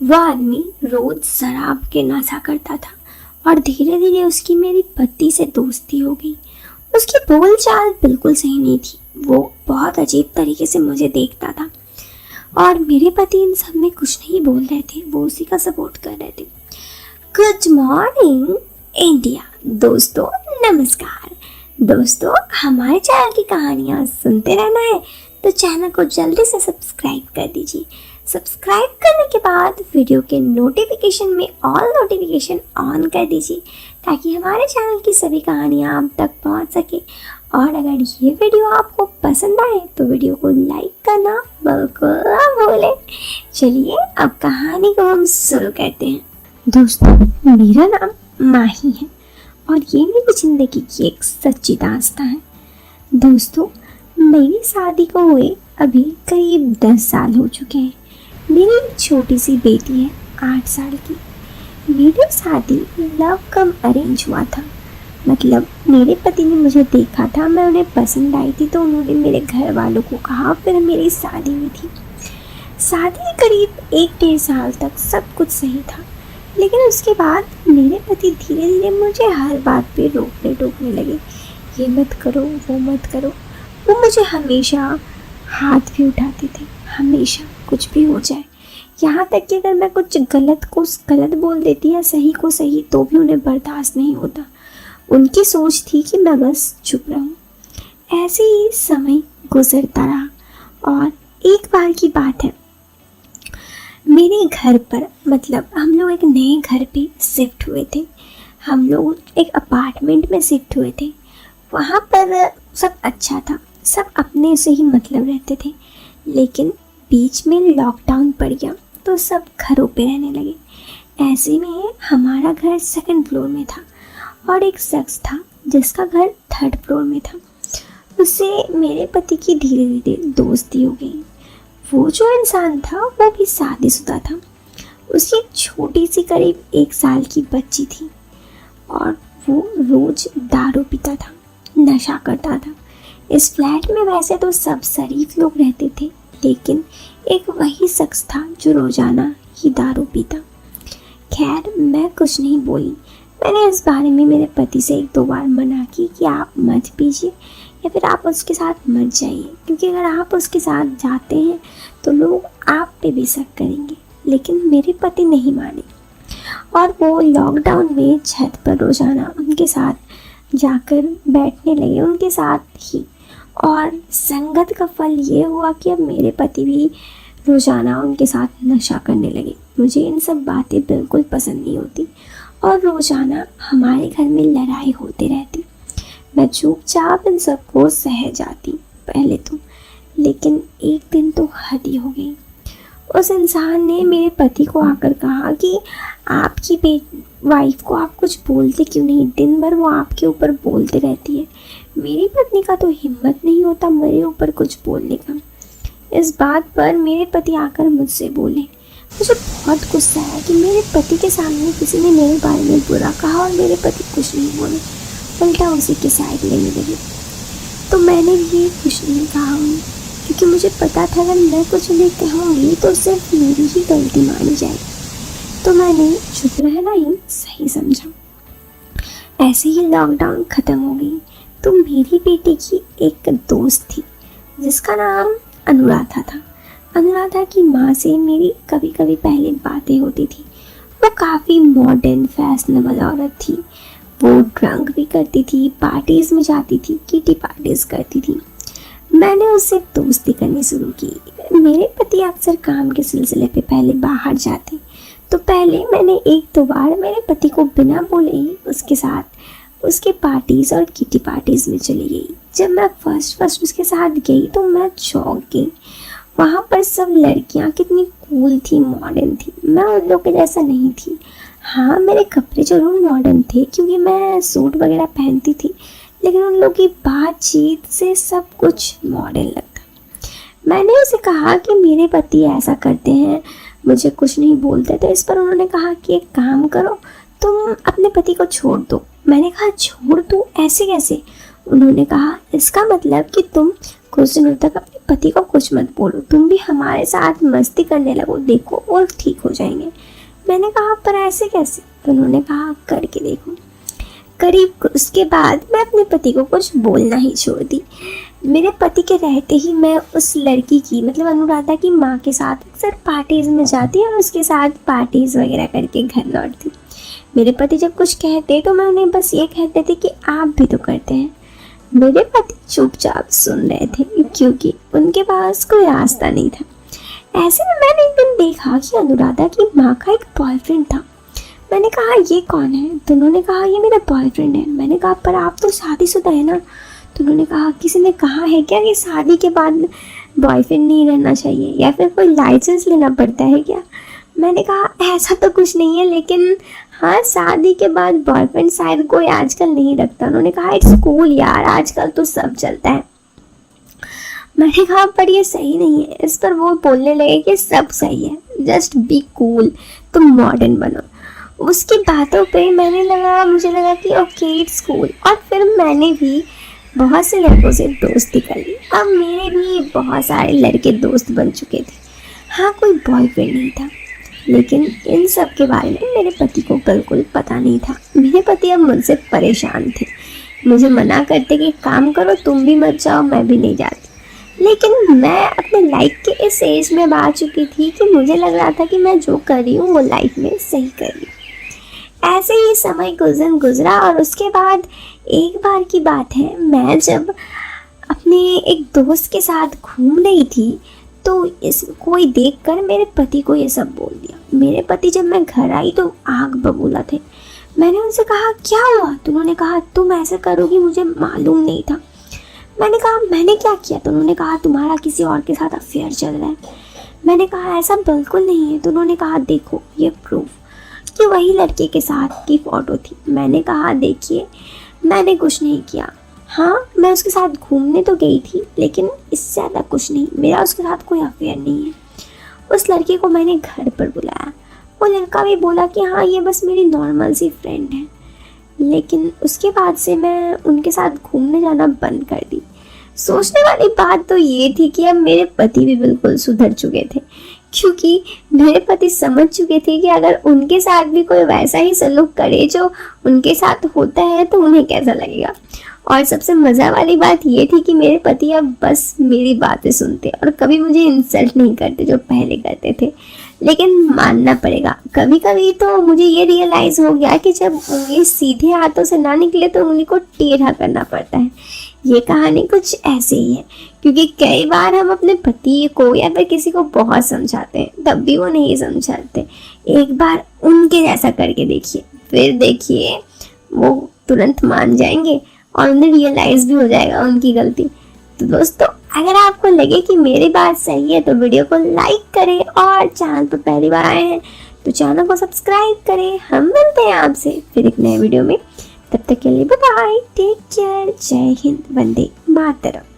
वह आदमी रोज शराब के नशा करता था और धीरे धीरे उसकी मेरी पति से दोस्ती हो गई। उसकी बोलचाल बिल्कुल सही नहीं थी। वो बहुत अजीब तरीके से मुझे देखता था और मेरे पति इन सब में कुछ नहीं बोल रहे थे, वो उसी का सपोर्ट कर रहे थे। गुड मॉर्निंग इंडिया दोस्तों, नमस्कार दोस्तों। हमारे चैनल की कहानियाँ सुनते रहना है तो चैनल को जल्दी से सब्सक्राइब कर दीजिए। सब्सक्राइब करने के बाद वीडियो के नोटिफिकेशन में ऑल नोटिफिकेशन ऑन कर दीजिए ताकि हमारे चैनल की सभी कहानियाँ आप तक पहुँच सके। और अगर ये वीडियो आपको पसंद आए तो वीडियो को लाइक करना बिल्कुल ना भूलें। चलिए अब कहानी को हम शुरू करते हैं। दोस्तों, मेरा नाम माही है और ये मेरी ज़िंदगी की एक सच्ची दास्तान है। दोस्तों, मेरी शादी को हुए अभी करीब 10 साल हो चुके हैं। मेरी एक छोटी सी बेटी है 8 साल की। मेरी शादी लव कम अरेंज हुआ था। मतलब मेरे पति ने मुझे देखा था, मैं उन्हें पसंद आई थी तो उन्होंने मेरे घर वालों को कहा, फिर मेरी शादी हुई थी। शादी के करीब 1-1.5 साल तक सब कुछ सही था, लेकिन उसके बाद मेरे पति धीरे धीरे मुझे हर बात पे रोकने टोकने लगे। ये मत करो, वो मत करो। वो मुझे हमेशा हाथ भी उठाते थे, हमेशा कुछ भी हो जाए। यहाँ तक कि अगर मैं कुछ गलत को गलत बोल देती या सही को सही तो भी उन्हें बर्दाश्त नहीं होता। उनकी सोच थी कि मैं बस चुप रहूं। ऐसे ही समय गुजरता रहा और एक बार की बात है, मेरे घर पर, मतलब हम लोग एक नए घर पे शिफ्ट हुए थे। हम लोग एक अपार्टमेंट में शिफ्ट हुए थे। वहाँ पर सब अच्छा था, सब अपने से ही मतलब रहते थे, लेकिन बीच में लॉकडाउन पड़ गया तो सब घरों पे रहने लगे। ऐसे में हमारा घर 2nd फ्लोर में था और एक शख्स था जिसका घर 3rd फ्लोर में था। उससे मेरे पति की धीरे धीरे दोस्ती हो गई। वो जो इंसान था वो भी शादीशुदा था। उसकी छोटी सी करीब 1 साल की बच्ची थी और वो रोज दारू पीता था, नशा करता था। इस फ्लैट में वैसे तो सब शरीफ लोग रहते थे, लेकिन एक वही शख्स था जो रोजाना ही दारू पीता। खैर, मैं कुछ नहीं बोली। मैंने इस बारे में मेरे पति से 1-2 बार मना की कि आप मत पीजिए या फिर आप उसके साथ मत जाइए, क्योंकि अगर आप उसके साथ जाते हैं तो लोग आप पे भी शक करेंगे। लेकिन मेरे पति नहीं माने और वो लॉकडाउन में छत पर रोजाना उनके साथ जाकर बैठने लगे, उनके साथ ही। और संगत का फल ये हुआ कि अब मेरे पति भी रोजाना उनके साथ नशा करने लगे। मुझे इन सब बातें बिल्कुल पसंद नहीं होती और रोजाना हमारे घर में लड़ाई होती रहती। मैं चुपचाप इन सबको सह जाती पहले तो, लेकिन एक दिन तो हद ही हो गई। उस इंसान ने मेरे पति को आकर कहा कि आपकी वाइफ को आप कुछ बोलते क्यों नहीं, दिन भर वो आपके ऊपर बोलते रहती है। मेरी पत्नी का तो हिम्मत नहीं होता मेरे ऊपर कुछ बोलने का। इस बात पर मेरे पति आकर मुझसे बोले। मुझे बहुत गुस्सा आया कि मेरे पति के सामने किसी ने मेरे बारे में बुरा कहा और मेरे पति कुछ नहीं बोले, उल्टा उसी की साइड लेने लगे। तो मैंने भी कुछ नहीं कहा उन्हें, क्योंकि मुझे पता था अगर मैं कुछ नहीं कहूँगी तो सिर्फ मेरी ही गलती मानी जाएगी। तो मैंने चुप रहना ही सही समझा। ऐसे ही लॉकडाउन ख़त्म हो गई तो मेरी बेटी की एक दोस्त थी जिसका नाम अनुराधा था। अनुराधा की माँ से मेरी कभी कभी पहले बातें होती थी। वो काफ़ी मॉडर्न फैशनेबल औरत थी। वो ड्रंक भी करती थी, पार्टीज़ में जाती थी, किटी पार्टीज़ करती थी। मैंने उससे दोस्ती करनी शुरू की। मेरे पति अक्सर काम के सिलसिले पे पहले बाहर जाते, तो पहले मैंने 1-2 बार मेरे पति को बिना बोले ही उसके साथ उसके पार्टीज़ और किटी पार्टीज़ में चली गई। जब मैं फर्स्ट उसके साथ गई तो मैं चौंक गई। वहाँ पर सब लड़कियाँ कितनी कूल थी, मॉडर्न थी। मैं उन लोगों के जैसा नहीं थी। हाँ, मेरे कपड़े जरूर मॉडर्न थे क्योंकि मैं सूट वगैरह पहनती थी, लेकिन उन लोगों की बातचीत से सब कुछ मॉडर्न लगता। मैंने उसे कहा कि मेरे पति ऐसा करते हैं, मुझे कुछ नहीं बोलते थे। इस पर उन्होंने कहा कि एक काम करो, तुम अपने पति को छोड़ दो। मैंने कहा छोड़ दूँ, ऐसे कैसे? उन्होंने कहा, इसका मतलब कि तुम कुछ दिनों तक अपने पति को कुछ मत बोलो, तुम भी हमारे साथ मस्ती करने लगो, देखो वो ठीक हो जाएंगे। मैंने कहा, पर ऐसे कैसे? तो उन्होंने कहा, करके देखो। करीब उसके बाद मैं अपने पति को कुछ बोलना ही छोड़ दी। मेरे पति के रहते ही मैं उस लड़की की मतलब अनुराधा की माँ के साथ अक्सर पार्टीज़ में जाती और उसके साथ पार्टीज़ वगैरह करके घर लौटती। मेरे पति जब कुछ कहते तो मैं उन्हें बस ये कहते थे कि आप भी तो करते हैं। मेरे पति चुपचाप सुन रहे थे क्योंकि उनके पास कोई रास्ता नहीं था। ऐसे में मैंने एक दिन देखा कि अनुराधा की माँ का एक बॉयफ्रेंड था। मैंने कहा, ये कौन है? तो उन्होंने कहा, ये मेरा बॉयफ्रेंड है। मैंने कहा, पर आप तो शादीशुदा है ना? तो उन्होंने कहा, किसी ने कहा है क्या कि शादी के बाद बॉयफ्रेंड नहीं रहना चाहिए या फिर कोई लाइसेंस लेना पड़ता है क्या? मैंने कहा, ऐसा तो कुछ नहीं है, लेकिन हाँ, शादी के बाद बॉयफ्रेंड शायद कोई आजकल नहीं रखता। उन्होंने कहा, इट्स कूल यार, आजकल तो सब चलता है। मैंने कहा, पर ये सही नहीं है। इस पर वो बोलने लगे कि सब सही है, जस्ट बी कूल, तुम मॉडर्न बनो। उसकी बातों पे मुझे लगा कि ओके इट्स कूल। और फिर मैंने भी बहुत से लड़कों से दोस्ती कर ली। अब मेरे भी बहुत सारे लड़के दोस्त बन चुके थे। हाँ, कोई बॉयफ्रेंड नहीं था, लेकिन इन सब के बारे में मेरे पति को बिल्कुल पता नहीं था। मेरे पति अब मुझसे परेशान थे, मुझे मना करते कि काम करो, तुम भी मत जाओ, मैं भी नहीं जाती। लेकिन मैं अपने लाइफ के इस एज में आ चुकी थी कि मुझे लग रहा था कि मैं जो कर रही हूँ वो लाइफ में सही कर रही हूँ। ऐसे ही समय गुजरा और उसके बाद एक बार की बात है, मैं जब अपने एक दोस्त के साथ घूम रही थी तो कोई देखकर मेरे पति को ये सब बोल दिया। मेरे पति जब मैं घर आई तो आग बबूला थे। मैंने उनसे कहा, क्या हुआ? तो उन्होंने कहा, तुम ऐसे करोगी मुझे मालूम नहीं था। मैंने कहा, मैंने क्या किया? तो उन्होंने कहा, तुम्हारा किसी और के साथ अफेयर चल रहा है। मैंने कहा, ऐसा बिल्कुल नहीं है। तो उन्होंने कहा, देखो ये प्रूफ, कि वही लड़के के साथ की फ़ोटो थी। मैंने कहा, देखिए मैंने कुछ नहीं किया। हाँ, मैं उसके साथ घूमने तो गई थी, लेकिन इससे ज़्यादा कुछ नहीं, मेरा उसके साथ कोई अफेयर नहीं है। उस लड़के को मैंने घर पर बुलाया। वो लड़का भी बोला कि हाँ, ये बस मेरी नॉर्मल सी फ्रेंड है। लेकिन उसके बाद से मैं उनके साथ घूमने जाना बंद कर दी। सोचने वाली बात तो ये थी कि अब मेरे पति भी बिल्कुल सुधर चुके थे, क्योंकि मेरे पति समझ चुके थे कि अगर उनके साथ भी कोई वैसा ही सलूक करे जो उनके साथ होता है तो उन्हें कैसा लगेगा। और सबसे मज़ा वाली बात ये थी कि मेरे पति अब बस मेरी बातें सुनते और कभी मुझे इंसल्ट नहीं करते जो पहले करते थे। लेकिन मानना पड़ेगा, कभी कभी तो मुझे ये रियलाइज़ हो गया कि जब उंगली सीधे हाथों से ना निकले तो उंगली को टेढ़ा करना पड़ता है। ये कहानी कुछ ऐसे ही है, क्योंकि कई बार हम अपने पति को या फिर किसी को बहुत समझाते हैं, तब भी वो नहीं समझाते। एक बार उनके जैसा करके देखिए, फिर देखिए वो तुरंत मान जाएंगे और उन्हें रियलाइज़ भी हो जाएगा उनकी गलती। तो दोस्तों, अगर आपको लगे कि मेरी बात सही है तो वीडियो को लाइक करें और चैनल पर पहली बार आए हैं तो चैनल को सब्सक्राइब करें। हम मिलते हैं आपसे फिर एक नए वीडियो में, तब तक के लिए बाय बाय, टेक केयर, जय हिंद, वंदे मातरम।